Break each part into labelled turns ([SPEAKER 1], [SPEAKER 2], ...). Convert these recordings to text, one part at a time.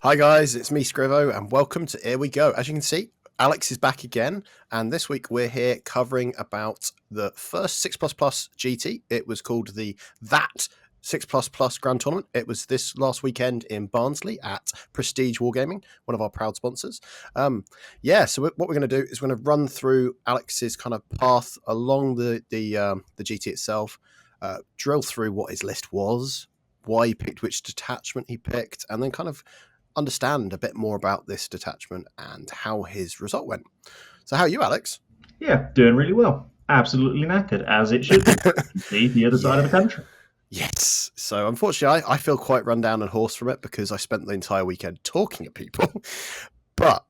[SPEAKER 1] Hi guys, it's me Scrivo and welcome to Here We Go. As you can see, Alex is back again, and this week we're here covering about the first 6++ GT. It was called the That 6++ Grand Tournament. It was this last weekend in Barnsley at Prestige Wargaming, one of our proud sponsors. So what we're going to do is we're going to run through Alex's kind of path along the GT itself, drill through what his list was, why he picked which detachment he picked, and then kind of understand a bit more about this detachment and how his result went. So how are you, Alex?
[SPEAKER 2] Yeah, doing really well. Absolutely knackered, as it should be the other side of the country.
[SPEAKER 1] Yes. So unfortunately, I feel quite run down and hoarse from it because I spent the entire weekend talking to people. But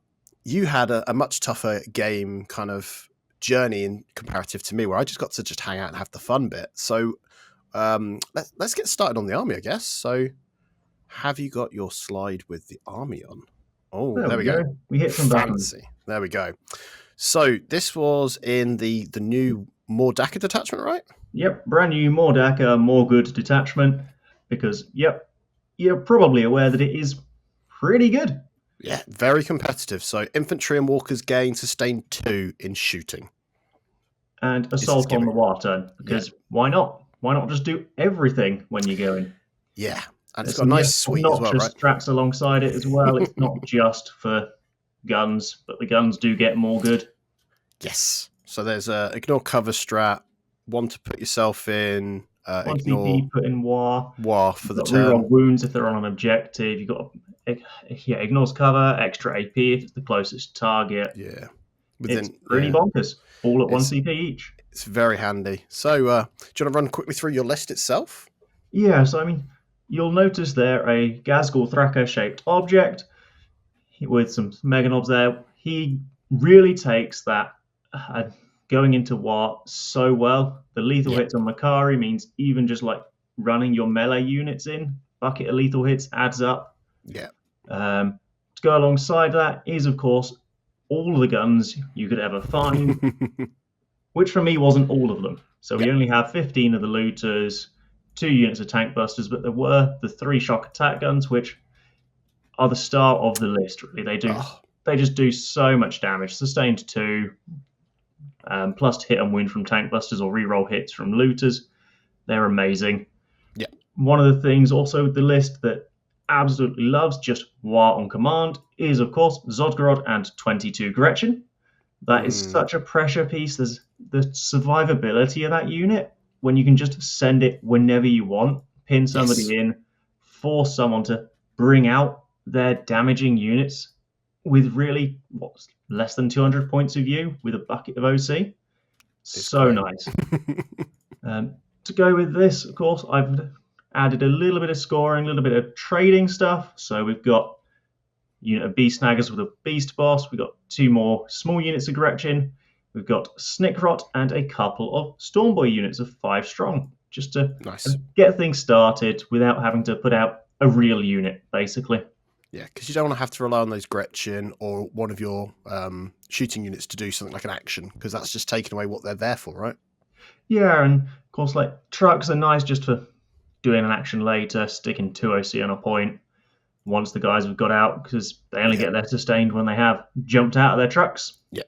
[SPEAKER 1] you had a much tougher game kind of journey in comparative to me, where I just got to just hang out and have the fun bit. So let's get started on the army, I guess. So have you got your slide with the army on? Oh, there we go.
[SPEAKER 2] We hit some buttons.
[SPEAKER 1] Fancy. There we go. So this was in the new More Dakka detachment, right?
[SPEAKER 2] Yep, brand new More Dakka, more good detachment. Because, yep, you're probably aware that it is pretty good.
[SPEAKER 1] Yeah, very competitive. So infantry and walkers gain sustained 2 in shooting.
[SPEAKER 2] And assault on the war turn. Because why not? Why not just do everything when you're going?
[SPEAKER 1] Yeah, and it's got a nice suite as well, right?
[SPEAKER 2] Strats alongside it as well. It's not just for guns, but the guns do get more good.
[SPEAKER 1] Yes. So there's a ignore cover strat, one to put yourself in,
[SPEAKER 2] One
[SPEAKER 1] ignore
[SPEAKER 2] CP put in war
[SPEAKER 1] for the turn.
[SPEAKER 2] Reroll wounds if they're on an objective. You've got ignores cover, extra AP if it's the closest target.
[SPEAKER 1] Yeah,
[SPEAKER 2] it's pretty bonkers. All at 1 CP each.
[SPEAKER 1] It's very handy. So, do you want to run quickly through your list itself?
[SPEAKER 2] Yeah. So I mean, you'll notice there a Ghazghkull Thraka shaped object with some Meganobs there. He really takes that going into war so well. The lethal hits on Makari means even just like running your melee units in, bucket of lethal hits adds up.
[SPEAKER 1] Yeah.
[SPEAKER 2] To go alongside that is, of course, all of the guns you could ever find, which for me wasn't all of them. So we only have 15 of the looters, 2 units of tank busters, but there were the 3 shock attack guns, which are the star of the list. Really, they just do so much damage. Sustained 2, plus hit and win from tank busters or reroll hits from looters. They're amazing.
[SPEAKER 1] Yeah.
[SPEAKER 2] One of the things also with the list that absolutely loves just war on command is, of course, Zodgorod and 22 Gretchen. That is such a pressure piece. There's the survivability of that unit when you can just send it whenever you want, pin somebody in, force someone to bring out their damaging units with really less than 200 points of view with a bucket of OC. So nice. To go with this, of course, I've added a little bit of scoring, a little bit of trading stuff. So we've got unit of beast snaggers with a beast boss. We've got 2 more small units of Gretchen. We've got Snickrot and a couple of Stormboy units of 5 strong, just to get things started without having to put out a real unit, basically.
[SPEAKER 1] Yeah, because you don't want to have to rely on those Gretchen or one of your shooting units to do something like an action, because that's just taking away what they're there for, right?
[SPEAKER 2] Yeah, and of course, like trucks are nice just for doing an action later, sticking 2 OC on a point once the guys have got out, because they only get their sustained when they have jumped out of their trucks.
[SPEAKER 1] Yeah.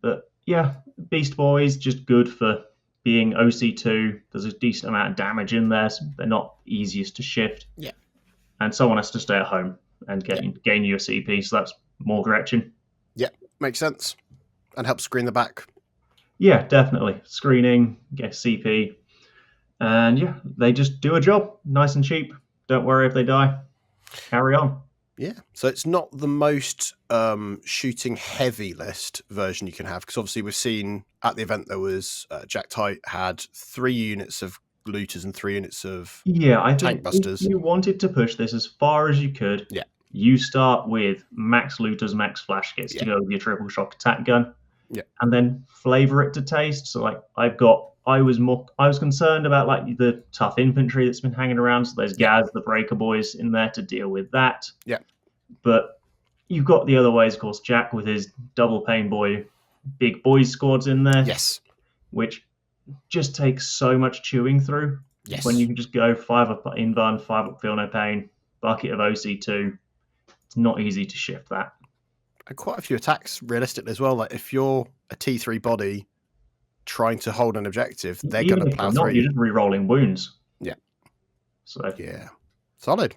[SPEAKER 2] But yeah, Beast Boys, just good for being OC2. There's a decent amount of damage in there, so they're not easiest to shift.
[SPEAKER 1] Yeah.
[SPEAKER 2] And someone has to stay at home and gain you a CP, so that's more Gretchen.
[SPEAKER 1] Yeah, makes sense. And help screen the back.
[SPEAKER 2] Yeah, definitely. Screening, get CP. And yeah, they just do a job. Nice and cheap. Don't worry if they die. Carry on.
[SPEAKER 1] Yeah. So it's not the most shooting heavy list version you can have, because obviously we've seen at the event there was Jack Tight had 3 units of looters and 3 units of tank busters.
[SPEAKER 2] If you wanted to push this as far as you could, you start with max looters, max flash kits to go with your triple shock attack gun.
[SPEAKER 1] Yeah.
[SPEAKER 2] And then flavor it to taste. So like I was concerned about like the tough infantry that's been hanging around. So there's Gaz, the Breaker Boys in there to deal with that.
[SPEAKER 1] Yeah.
[SPEAKER 2] But you've got the other ways, of course, Jack with his double pain boy, big boys squads in there.
[SPEAKER 1] Yes.
[SPEAKER 2] Which just takes so much chewing through.
[SPEAKER 1] Yes.
[SPEAKER 2] When you can just go 5 up Invan, 5 up Feel No Pain, bucket of OC2, not easy to shift that.
[SPEAKER 1] And quite a few attacks, realistically, as well. Like, if you're a T3 body trying to hold an objective, they're going to
[SPEAKER 2] Even if
[SPEAKER 1] plow
[SPEAKER 2] you're not,
[SPEAKER 1] through
[SPEAKER 2] you're
[SPEAKER 1] you.
[SPEAKER 2] just re-rolling wounds.
[SPEAKER 1] Yeah.
[SPEAKER 2] So
[SPEAKER 1] Yeah. Solid.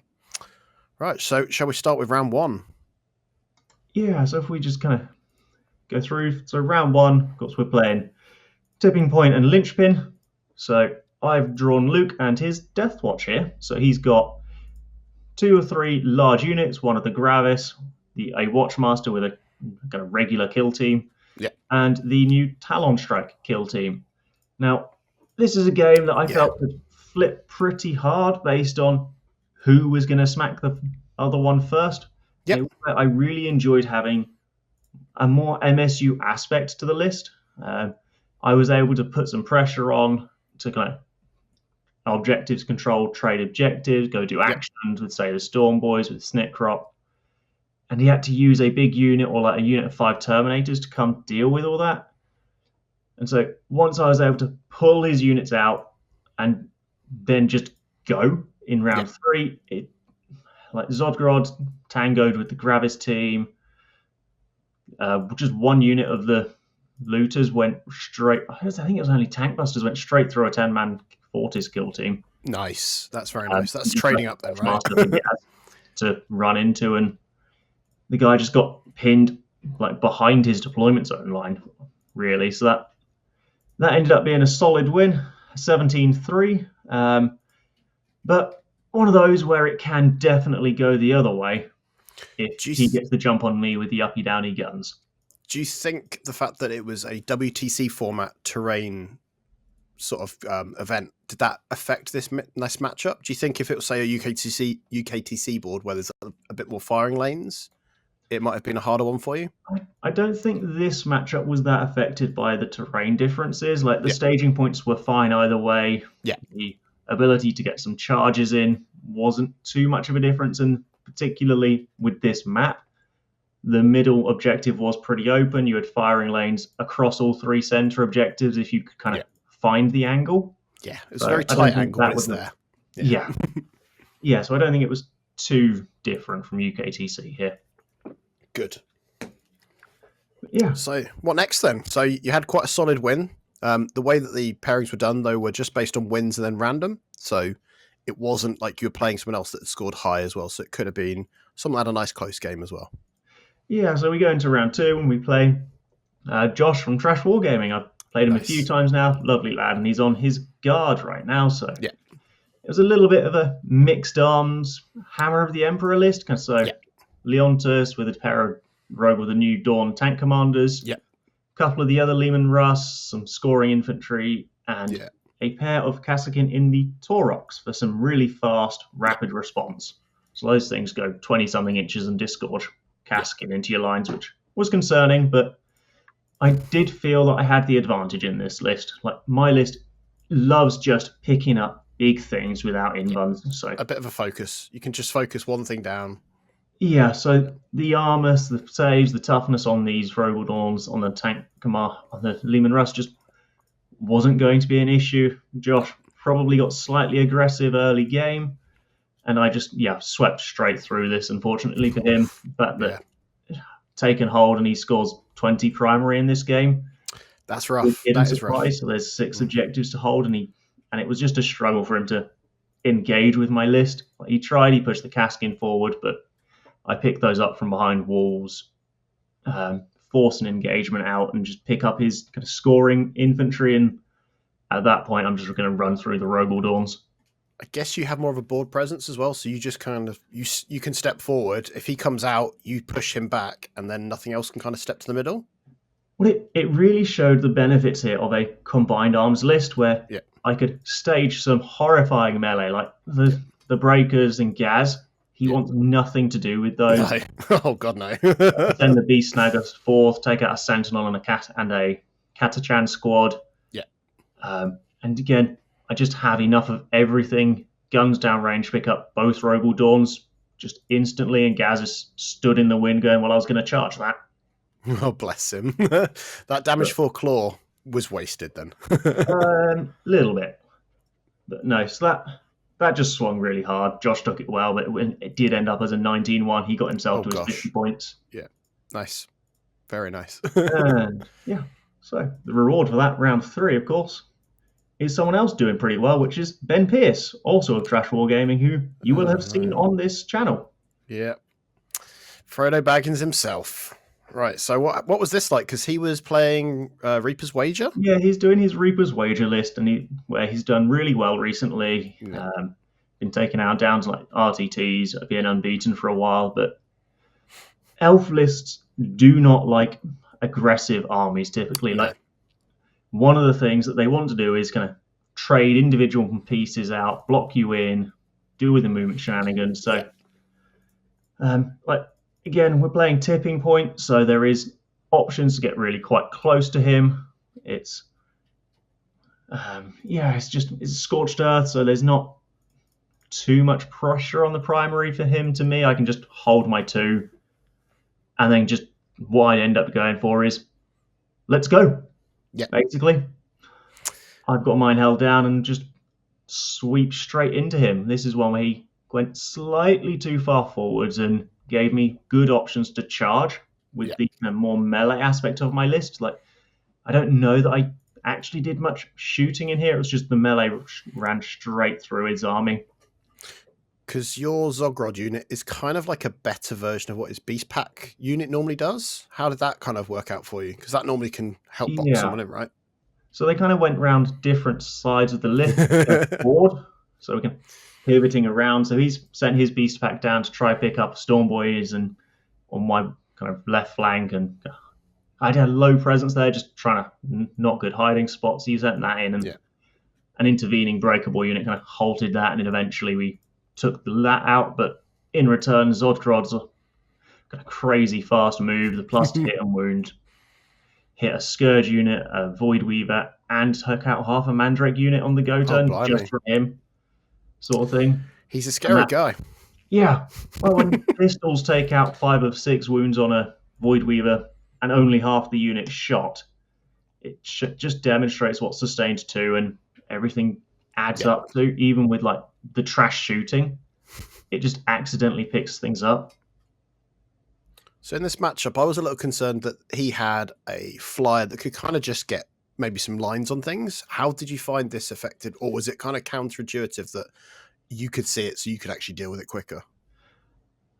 [SPEAKER 1] Right, so shall we start with round 1?
[SPEAKER 2] yeah, so if we just kind of go through. So round 1, of course, we're playing Tipping Point and Linchpin. So I've drawn Luke and his Death Watch here. So he's got 2 or 3 large units, one of the Gravis, a Watchmaster with a kind of regular kill team, and the new Talon Strike kill team. Now, this is a game that I felt could flip pretty hard based on who was going to smack the other one first.
[SPEAKER 1] Yep.
[SPEAKER 2] I really enjoyed having a more MSU aspect to the list. I was able to put some pressure on to kind of objectives control, trade objectives, go do actions with, say, the Storm Boys, with Snitcrop. And he had to use a big unit or like a unit of 5 Terminators to come deal with all that. And so once I was able to pull his units out and then just go in round 3, like Zodgrod tangoed with the Gravis team. Just one unit of the looters went straight. I think it was only Tank Busters went straight through a 10-man Fortis kill team.
[SPEAKER 1] Nice. That's very nice. That's trading up then, right?
[SPEAKER 2] To run into, and the guy just got pinned like behind his deployment zone line, really. So that ended up being a solid win, 17-3. But one of those where it can definitely go the other way if he gets the jump on me with the uppy downy guns.
[SPEAKER 1] Do you think the fact that it was a WTC format terrain sort of event, did that affect this matchup? Do you think if it was, say, a UKTC board where there's a bit more firing lanes, it might have been a harder one for you?
[SPEAKER 2] I don't think this matchup was that affected by the terrain differences. Like, the staging points were fine either way.
[SPEAKER 1] Yeah.
[SPEAKER 2] The ability to get some charges in wasn't too much of a difference, and particularly with this map, the middle objective was pretty open. You had firing lanes across all 3 center objectives if you could kind of find the angle.
[SPEAKER 1] Yeah, it was a very tight angle, but it's there.
[SPEAKER 2] Yeah. Yeah, so I don't think it was too different from UKTC here.
[SPEAKER 1] Good.
[SPEAKER 2] Yeah.
[SPEAKER 1] So what next then? So you had quite a solid win. The way that the pairings were done, though, were just based on wins and then random. So it wasn't like you were playing someone else that scored high as well. So it could have been someone that had a nice close game as well.
[SPEAKER 2] Yeah, so we go into round 2 and we play Josh from Trash Wargaming. I've played him a few times now. Lovely lad. And he's on his guard right now. So it was a little bit of a mixed arms Hammer of the Emperor list. So Leontus with a pair of Rogue with the new Dawn tank commanders. A couple of the other Lehman Russ, some scoring infantry, and a pair of Kassakin in the Taurox for some really fast, rapid response. So those things go 20-something inches and disgorge Kassakin into your lines, which was concerning, but I did feel that I had the advantage in this list. Like, my list loves just picking up big things without inbuns. So
[SPEAKER 1] a bit of a focus. You can just focus one thing down.
[SPEAKER 2] Yeah, so the armor, the saves, the toughness on these Rogal Dawns, on the tank command, on the Lehman Russ just wasn't going to be an issue. Josh probably got slightly aggressive early game, and I just swept straight through this, unfortunately for him. But taken hold, and he scores 20 primary in this game.
[SPEAKER 1] That's rough. That is rough.
[SPEAKER 2] So there's 6 objectives to hold, and it was just a struggle for him to engage with my list. He tried, he pushed the Kassakin forward, but I picked those up from behind walls, force an engagement out, and just pick up his kind of scoring infantry. And at that point, I'm just going to run through the Rogal Dawns.
[SPEAKER 1] I guess you have more of a board presence as well, so you just kind of you can step forward. If he comes out, you push him back, and then nothing else can kind of step to the middle.
[SPEAKER 2] Well, it really showed the benefits here of a combined arms list where I could stage some horrifying melee, like the Breakers and Gaz. He wants nothing to do with those.
[SPEAKER 1] No. Oh God, no.
[SPEAKER 2] Send the Beast Snagger forth, take out a Sentinel and a Katachan squad. And again, I just have enough of everything. Guns downrange, pick up both Rogal Dawns just instantly, and Gaz is stood in the wind going, well, I was going to charge that.
[SPEAKER 1] Oh, bless him. That damage 4 claw was wasted then.
[SPEAKER 2] Little bit. But no, so that just swung really hard. Josh took it well, but it did end up as a 19-1. He got himself to his 50 points.
[SPEAKER 1] Yeah, nice. Very nice.
[SPEAKER 2] And yeah, so the reward for that round 3, of course, is someone else doing pretty well, which is Ben Pierce, also of Trash Wargaming, who you will have seen on this channel.
[SPEAKER 1] Yeah. Frodo Baggins himself. Right, so what was this like? Because he was playing Reaper's Wager?
[SPEAKER 2] Yeah, he's doing his Reaper's Wager list, and where he's done really well recently.
[SPEAKER 1] Yeah.
[SPEAKER 2] Been taken out down to like RTTs, being unbeaten for a while, but elf lists do not like aggressive armies typically.
[SPEAKER 1] No.
[SPEAKER 2] Like, one of the things that they want to do is kind of trade individual pieces out, block you in, do with the movement shenanigans. So, like, again, we're playing Tipping Point, so there is options to get really quite close to him. It's it's Scorched Earth, so there's not too much pressure on the primary for him. To me, I can just hold my 2, and then just what I end up going for is, let's go.
[SPEAKER 1] Yeah.
[SPEAKER 2] Basically, I've got mine held down and just sweep straight into him. This is one where he went slightly too far forwards and gave me good options to charge with the kind of more melee aspect of my list. Like, I don't know that I actually did much shooting in here. It was just the melee ran straight through his army.
[SPEAKER 1] Because your Zogrod unit is kind of like a better version of what his Beast Pack unit normally does. How did that kind of work out for you? Because that normally can help box someone in, right?
[SPEAKER 2] So they kind of went around different sides of the list board. So we can pivoting around. So he's sent his Beast Pack down to try pick up Storm Boys and on my kind of left flank, and I had a low presence there, just trying to not good hiding spots. He sent that in, and an intervening breakable unit kind of halted that, and then eventually we took that out. But in return, Zodgrod's got a crazy fast move, the plus to hit and wound, hit a Scourge unit, a Void Weaver, and took out half a Mandrake unit on the go turn just for him, sort of thing.
[SPEAKER 1] He's a scary guy.
[SPEAKER 2] Yeah. Well, when pistols take out 5 of 6 wounds on a Void Weaver and only half the unit shot, it just demonstrates what sustained 2 and everything adds up to, even with like the trash shooting. It just accidentally picks things up.
[SPEAKER 1] So in this matchup, I was a little concerned that he had a flyer that could kind of just get maybe some lines on things. How did you find this effective? Or was it kind of counterintuitive that you could see it so you could actually deal with it quicker?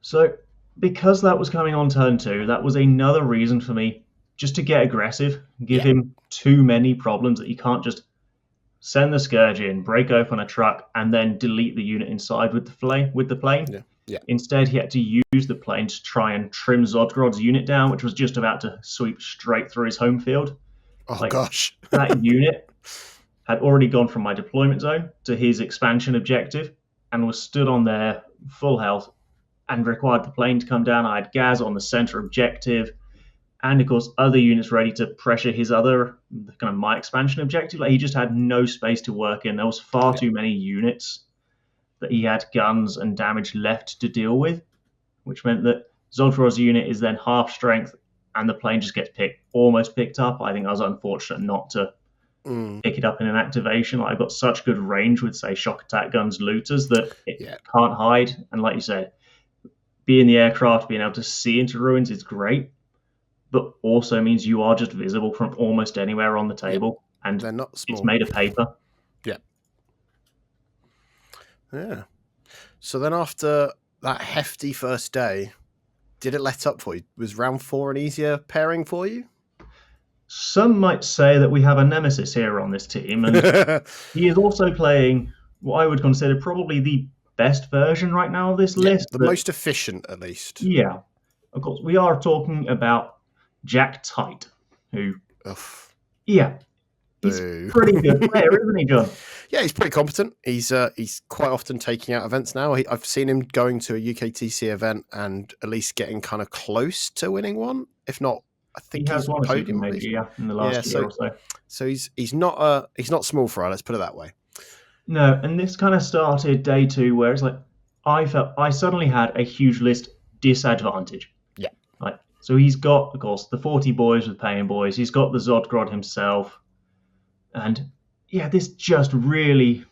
[SPEAKER 2] So because that was coming on turn 2, that was another reason for me just to get aggressive, give him too many problems that you can't just send the Scourge in, break open a truck, and then delete the unit inside with the plane.
[SPEAKER 1] Yeah.
[SPEAKER 2] Instead, he had to use the plane to try and trim Zodgrod's unit down, which was just about to sweep straight through his home field.
[SPEAKER 1] Oh, gosh.
[SPEAKER 2] That unit had already gone from my deployment zone to his expansion objective and was stood on there full health and required the plane to come down. I had Gaz on the center objective, and of course other units ready to pressure his other kind of my expansion objective. Like, he just had no space to work in. There was far too many units that he had guns and damage left to deal with, which meant that Zodgrod's unit is then half strength and the plane just gets almost picked up. I think I was unfortunate not to pick it up in an activation. Like, I've got such good range with, say, shock attack guns, looters, that it can't hide. And like you said, being the aircraft, being able to see into ruins is great, but also means you are just visible from almost anywhere on the table. And
[SPEAKER 1] they're not small.
[SPEAKER 2] It's made of paper.
[SPEAKER 1] Yeah. So then after that hefty first day, did it let up for you? Was round 4 an easier pairing for you?
[SPEAKER 2] Some might say that we have a nemesis here on this team, and he is also playing what I would consider probably the best version right now of this list.
[SPEAKER 1] The most efficient, at least.
[SPEAKER 2] Yeah. Of course, we are talking about Jack Tight, who... He's a pretty good player, isn't he, John?
[SPEAKER 1] Yeah, he's pretty competent. He's quite often taking out events now. I've seen him going to a UKTC event and at least getting kind of close to winning one, if not. I think
[SPEAKER 2] he has won a podium maybe, in the last year or so.
[SPEAKER 1] So he's not small fry. Let's put it that way.
[SPEAKER 2] No, and this kind of started day 2, where it's like I felt I suddenly had a huge list disadvantage.
[SPEAKER 1] Yeah.
[SPEAKER 2] So he's got, of course, the 40 boys with paying boys. He's got the Zodgrod himself. And yeah, this just really,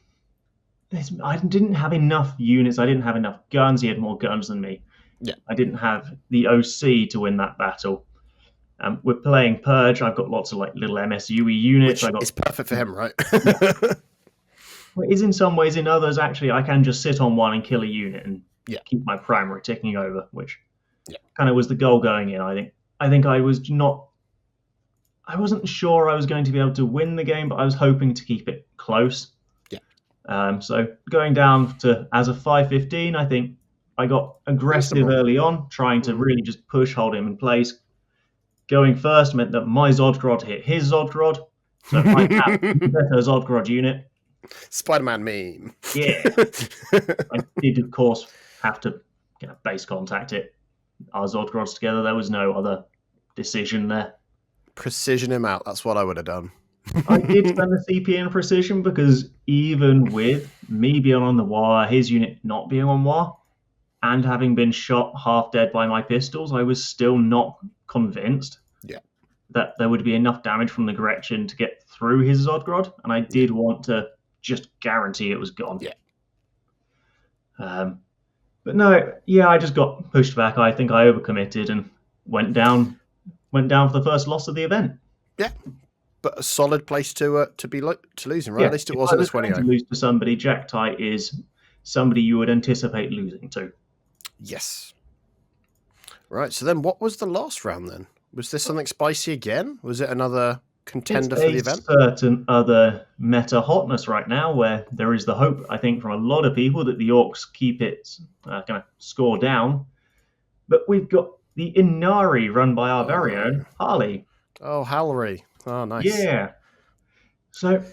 [SPEAKER 2] I didn't have enough units. I didn't have enough guns. He had more guns than me.
[SPEAKER 1] Yeah.
[SPEAKER 2] I didn't have the OC to win that battle. We're playing Purge. I've got lots of like little MSUE units.
[SPEAKER 1] Which is perfect for him, right?
[SPEAKER 2] Well, it is in some ways. In others, actually, I can just sit on one and kill a unit and keep my primary ticking over, which kind of was the goal going in. I think I wasn't sure I was going to be able to win the game, but I was hoping to keep it close. So going down to as a 5-15, I think I got aggressive early on, trying to really just hold him in place. Going first meant that my Zodgrod hit his Zodgrod. So I have a better Zodgrod unit.
[SPEAKER 1] Spider-Man meme.
[SPEAKER 2] Yeah. I did, of course, have to base contact it. Our Zodgrods together. There was no other decision there.
[SPEAKER 1] Precision him out. That's what I would have done.
[SPEAKER 2] I did spend the CP in precision because even with me being on the wire, his unit not being on wire, and having been shot half dead by my pistols, I was still not convinced that there would be enough damage from the Gretchen to get through his Zodgrod, and I did want to just guarantee it was gone. But no, I just got pushed back. I think I overcommitted and went down for the first loss of the event.
[SPEAKER 1] Yeah. But a solid place to losing, right? At least it wasn't a 20-0.
[SPEAKER 2] To lose to somebody, Jack-Tie is somebody you would anticipate losing to.
[SPEAKER 1] Yes. Right. So then, what was the last round then? Was this something spicy again? Was it another contender for the event?
[SPEAKER 2] Certain other meta hotness right now, where there is the hope, I think, from a lot of people that the Orks keep it kind of score down. But we've got the Inari run by our very own Harley.
[SPEAKER 1] Oh, Hallery. Oh, nice.
[SPEAKER 2] Yeah. So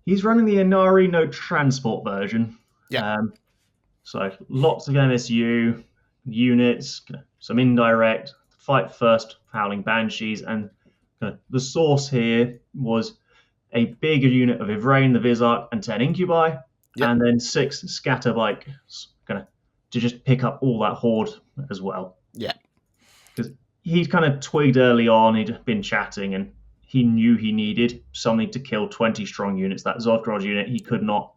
[SPEAKER 2] he's running the Inari no transport version.
[SPEAKER 1] Yeah.
[SPEAKER 2] So lots of MSU units, some indirect, fight first Howling Banshees, and the source here was a bigger unit of Ivrain, the Vizark, and 10 Incubi, and then 6 Scatterbikes to just pick up all that horde as well.
[SPEAKER 1] Yeah.
[SPEAKER 2] Because he'd kind of twigged early on, he'd been chatting, and he knew he needed something to kill 20 strong ununits. That Zodgrod unit, he could not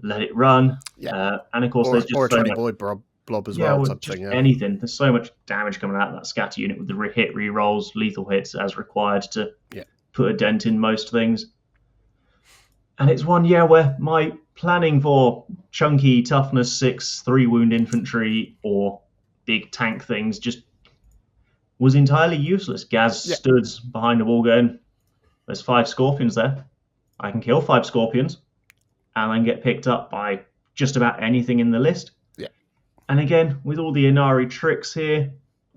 [SPEAKER 2] let it run. And of course, there's just
[SPEAKER 1] a 20 boy blob as well.
[SPEAKER 2] Anything. There's so much damage coming out of that scatter unit with the hit re-rolls, lethal hits as required to put a dent in most things. And it's one, where my planning for chunky toughness 6, 3 wound infantry or big tank things just was entirely useless. Gaz stood behind the wall going, there's 5 scorpions there. I can kill 5 scorpions and then get picked up by just about anything in the list.
[SPEAKER 1] Yeah.
[SPEAKER 2] And again, with all the Inari tricks here,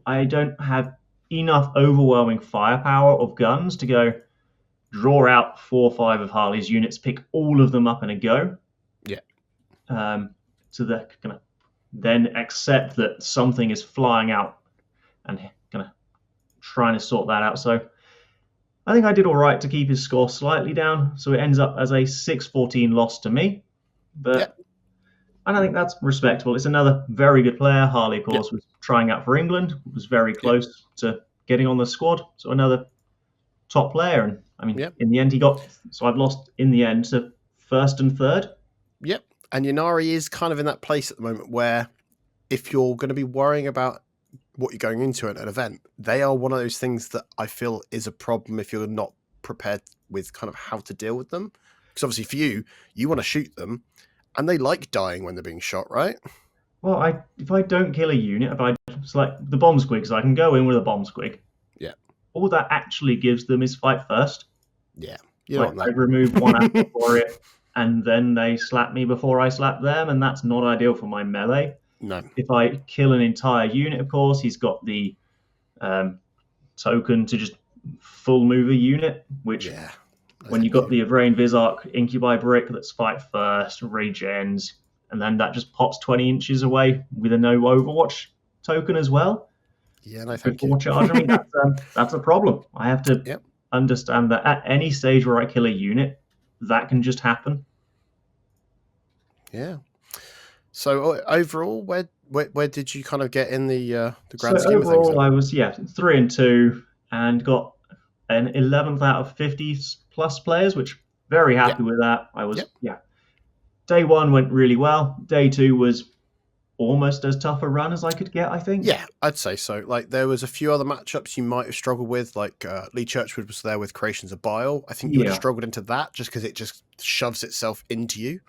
[SPEAKER 2] I don't have enough overwhelming firepower of guns to go draw out 4 or 5 of Harley's units, pick all of them up in a go.
[SPEAKER 1] Yeah.
[SPEAKER 2] So they're gonna then accept that something is flying out and gonna trying to sort that out. So I think I did all right to keep his score slightly down. So it ends up as a 6-14 loss to me. But and I think that's respectable. It's another very good player. Harley, of course, was trying out for England, was very close to getting on the squad. So another top player. And I mean, in the end, I've lost in the end to 1st and 3rd.
[SPEAKER 1] Yep. And Yanari is kind of in that place at the moment where if you're going to be worrying about what you're going into at an event, they are one of those things that I feel is a problem if you're not prepared with kind of how to deal with them. Because obviously for you want to shoot them, and they like dying when they're being shot, right?
[SPEAKER 2] Well, if I don't kill a unit, if I select the bomb squigs, I can go in with a bomb squig.
[SPEAKER 1] Yeah.
[SPEAKER 2] All that actually gives them is fight first.
[SPEAKER 1] Yeah.
[SPEAKER 2] I remove one after for it, and then they slap me before I slap them, and that's not ideal for my melee.
[SPEAKER 1] No.
[SPEAKER 2] If I kill an entire unit, of course, he's got the token to just full move a unit, which when you've got the Ivrain Vizark Incubi brick that's fight first, regens, and then that just pops 20 inches away with a no Overwatch token as well.
[SPEAKER 1] Yeah, no, thank
[SPEAKER 2] you. Charge. I mean, that's a problem. I have to understand that at any stage where I kill a unit, that can just happen.
[SPEAKER 1] Yeah. So overall, where did you kind of get in the grand scheme of things?
[SPEAKER 2] Overall, I was 3-2 and got an 11th out of 50 plus players, which very happy with that. I was day one went really well. Day two was almost as tough a run as I could get, I think.
[SPEAKER 1] Yeah, I'd say so. Like, there was a few other matchups you might have struggled with, like Lee Churchwood was there with Creations of Bile. I think you would have
[SPEAKER 2] Yeah.
[SPEAKER 1] struggled into that just because it just shoves itself into you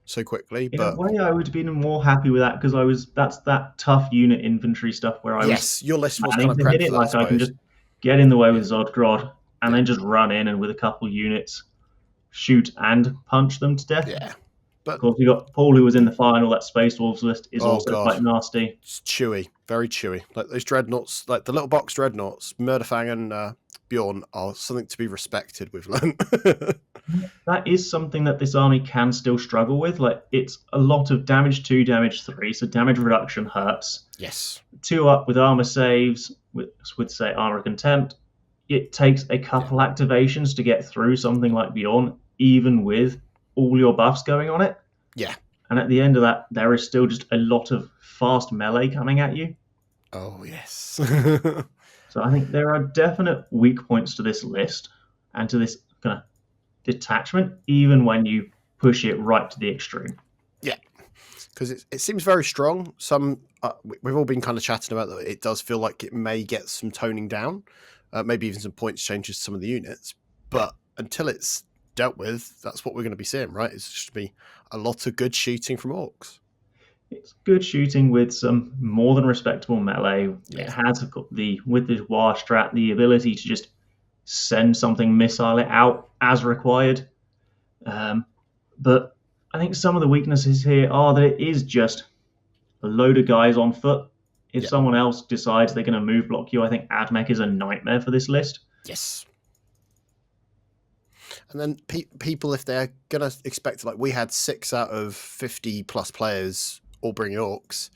[SPEAKER 1] so quickly.
[SPEAKER 2] In a
[SPEAKER 1] But
[SPEAKER 2] way, I would have been more happy with that because that's that tough unit infantry stuff where I was
[SPEAKER 1] yes, your list was kind
[SPEAKER 2] planning
[SPEAKER 1] of
[SPEAKER 2] to hit
[SPEAKER 1] prepped
[SPEAKER 2] it.
[SPEAKER 1] for that, I
[SPEAKER 2] Like I can
[SPEAKER 1] suppose.
[SPEAKER 2] just get in the way with Zodgrod and
[SPEAKER 1] Yeah.
[SPEAKER 2] then just run in and with a couple units shoot and punch them to death.
[SPEAKER 1] Yeah.
[SPEAKER 2] Of
[SPEAKER 1] But,
[SPEAKER 2] course, we got Paul, who was in the final. That Space Wolves list is
[SPEAKER 1] oh
[SPEAKER 2] also quite
[SPEAKER 1] God,
[SPEAKER 2] nasty.
[SPEAKER 1] it's chewy, very chewy. Like those dreadnoughts, like the little box dreadnoughts, Murderfang and Bjorn are something to be respected, we've learned.
[SPEAKER 2] That is something that this army can still struggle with. Like it's a lot of damage 2, damage 3, so damage reduction hurts.
[SPEAKER 1] Yes.
[SPEAKER 2] 2 up with armor saves, with say armor contempt. It takes a couple activations to get through something like Bjorn, even with all your buffs going on it.
[SPEAKER 1] Yeah.
[SPEAKER 2] And at the end of that, there is still just a lot of fast melee coming at you.
[SPEAKER 1] Oh, yes.
[SPEAKER 2] So I think there are definite weak points to this list and to this kind of detachment, even when you push it right to the extreme.
[SPEAKER 1] Yeah. Because it seems very strong. We've all been kind of chatting about that. It does feel like it may get some toning down, maybe even some points changes to some of the units. But until it's dealt with, that's what we're going to be seeing, right? It's just be a lot of good shooting from orcs.
[SPEAKER 2] It's good shooting with some more than respectable melee.
[SPEAKER 1] Yeah.
[SPEAKER 2] It has with the war strat the ability to just send something missile it out as required. But I think some of the weaknesses here are that it is just a load of guys on foot. If someone else decides they're going to move block you, I think Admech is a nightmare for this list.
[SPEAKER 1] Yes. And then people, if they're going to expect, like we had 6 out of 50 plus players all bringing orcs,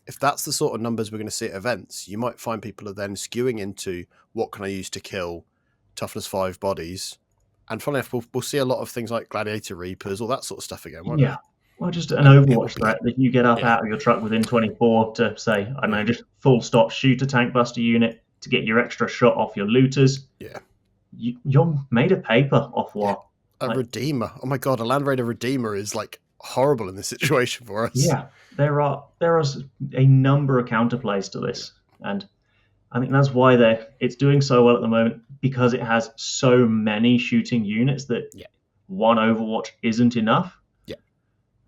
[SPEAKER 1] if that's the sort of numbers we're going to see at events, you might find people are then skewing into what can I use to kill toughness 5 bodies. And funny enough, we'll see a lot of things like Gladiator Reapers, all that sort of stuff again, won't we?
[SPEAKER 2] Well, just an Overwatch threat that you get up out of your truck within 24 to say, I don't know, just full stop, shoot a tank buster unit to get your extra shot off your looters.
[SPEAKER 1] Yeah.
[SPEAKER 2] You're made of paper off what?
[SPEAKER 1] A Redeemer. Oh my God, a Land Raider Redeemer is like horrible in this situation for us.
[SPEAKER 2] Yeah, there are a number of counterplays to this, and I think that's why it's doing so well at the moment, because it has so many shooting units that one Overwatch isn't enough.
[SPEAKER 1] Yeah.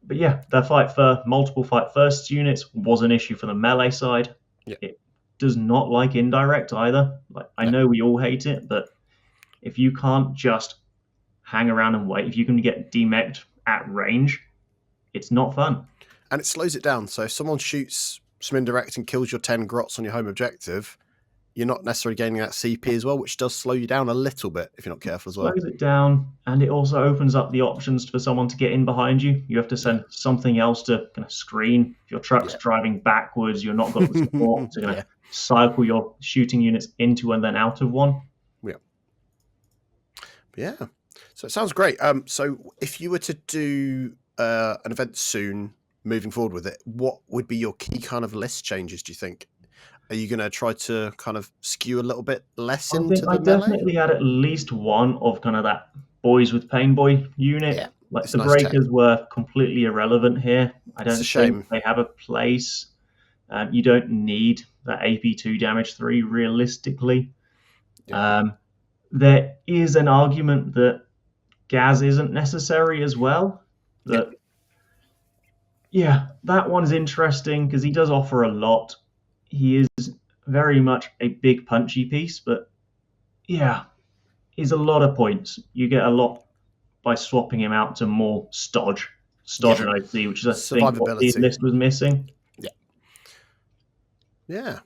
[SPEAKER 2] But yeah, the multiple fight first units was an issue for the melee side.
[SPEAKER 1] Yeah.
[SPEAKER 2] It does not like indirect either. Like I know we all hate it, but if you can't just hang around and wait, if you can get demeched at range, it's not fun.
[SPEAKER 1] And it slows it down. So if someone shoots some indirect and kills your 10 grots on your home objective, you're not necessarily gaining that CP as well, which does slow you down a little bit if you're not careful as well.
[SPEAKER 2] Slows it down, and it also opens up the options for someone to get in behind you. You have to send something else to kind of screen. If your truck's driving backwards, you're not got the support to kind of cycle your shooting units into and then out of one.
[SPEAKER 1] Yeah. So it sounds great. So if you were to do an event soon, moving forward with it, what would be your key kind of list changes, do you think? Are you going to try to kind of skew a little bit less into the melee?
[SPEAKER 2] I definitely had at least one of kind of that Boys with Pain Boy unit.
[SPEAKER 1] Yeah,
[SPEAKER 2] like the Breakers were completely irrelevant here. I don't think they have a place. You don't need that AP2 damage 3 realistically. There is an argument that Gaz isn't necessary as well. That that one's interesting because he does offer a lot. He is very much a big punchy piece, but he's a lot of points. You get a lot by swapping him out to more Stodge and OC, which is I think what his list was missing.
[SPEAKER 1] Yeah.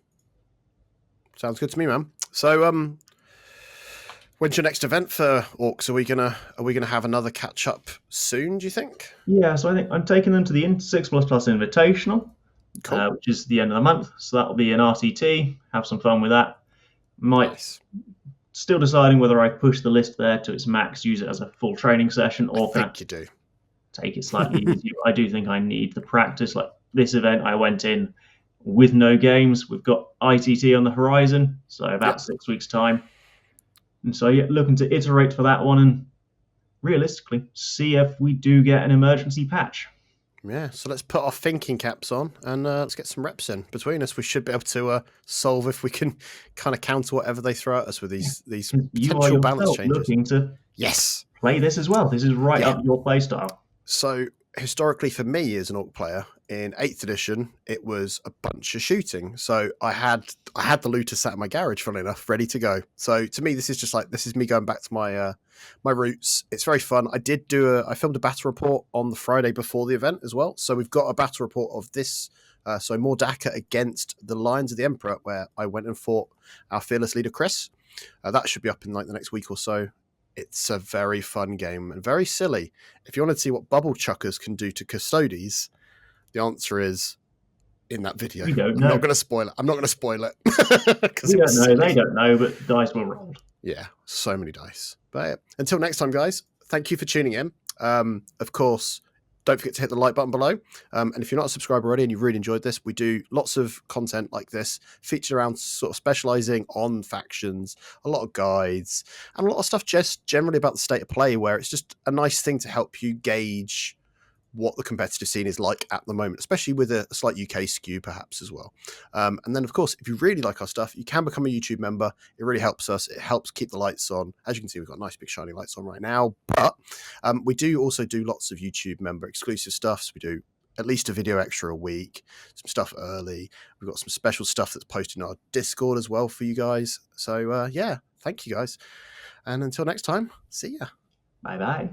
[SPEAKER 1] Sounds good to me, man. So when's your next event for Orcs? Are we gonna have another catch up soon, do you think?
[SPEAKER 2] Yeah, so I think I'm taking them to the 6++ Invitational. Cool. Which is the end of the month. So that'll be an RTT. Have some fun with that. Still deciding whether I push the list there to its max, use it as a full training session, or
[SPEAKER 1] you do.
[SPEAKER 2] Take it slightly easier. I do think I need the practice. Like this event, I went in with no games. We've got ITT on the horizon, so about 6 weeks' time. And so looking to iterate for that one and realistically, see if we do get an emergency patch.
[SPEAKER 1] Yeah, so let's put our thinking caps on and let's get some reps in. Between us, we should be able to solve if we can kind of counter whatever they throw at us with these
[SPEAKER 2] You are
[SPEAKER 1] potential balance
[SPEAKER 2] yourself
[SPEAKER 1] changes.
[SPEAKER 2] looking to
[SPEAKER 1] Yes.
[SPEAKER 2] play this as well. This is right
[SPEAKER 1] Yeah.
[SPEAKER 2] up your playstyle.
[SPEAKER 1] So historically for me as an orc player in 8th edition, it was a bunch of shooting. So I had the looter sat in my garage, funnily enough, ready to go. So to me, this is me going back to my my roots. It's very fun. I filmed a battle report on the Friday before the event as well. So we've got a battle report of this. So More Dakka against the Lions of the Emperor, where I went and fought our fearless leader Chris. That should be up in like the next week or so. It's a very fun game and very silly. If you want to see what bubble chuckers can do to custodes, the answer is in that video.
[SPEAKER 2] We don't
[SPEAKER 1] I'm
[SPEAKER 2] know.
[SPEAKER 1] not going to spoil it. I'm not going to spoil it.
[SPEAKER 2] We don't know. They don't know, but dice were rolled.
[SPEAKER 1] Yeah, so many dice. But until next time, guys, thank you for tuning in. Of course, don't forget to hit the like button below. And if you're not a subscriber already and you've really enjoyed this, we do lots of content like this, featured around sort of specializing on factions, a lot of guides, and a lot of stuff just generally about the state of play, where it's just a nice thing to help you gauge what the competitive scene is like at the moment, especially with a slight UK skew perhaps as well. And then, of course, if you really like our stuff, you can become a YouTube member. It really helps us. It helps keep the lights on. As you can see, we've got nice big shiny lights on right now. But we do also do lots of YouTube member exclusive stuff. So we do at least a video extra a week, some stuff early. We've got some special stuff that's posted in our Discord as well for you guys. So, yeah, thank you guys. And until next time, see ya.
[SPEAKER 2] Bye-bye.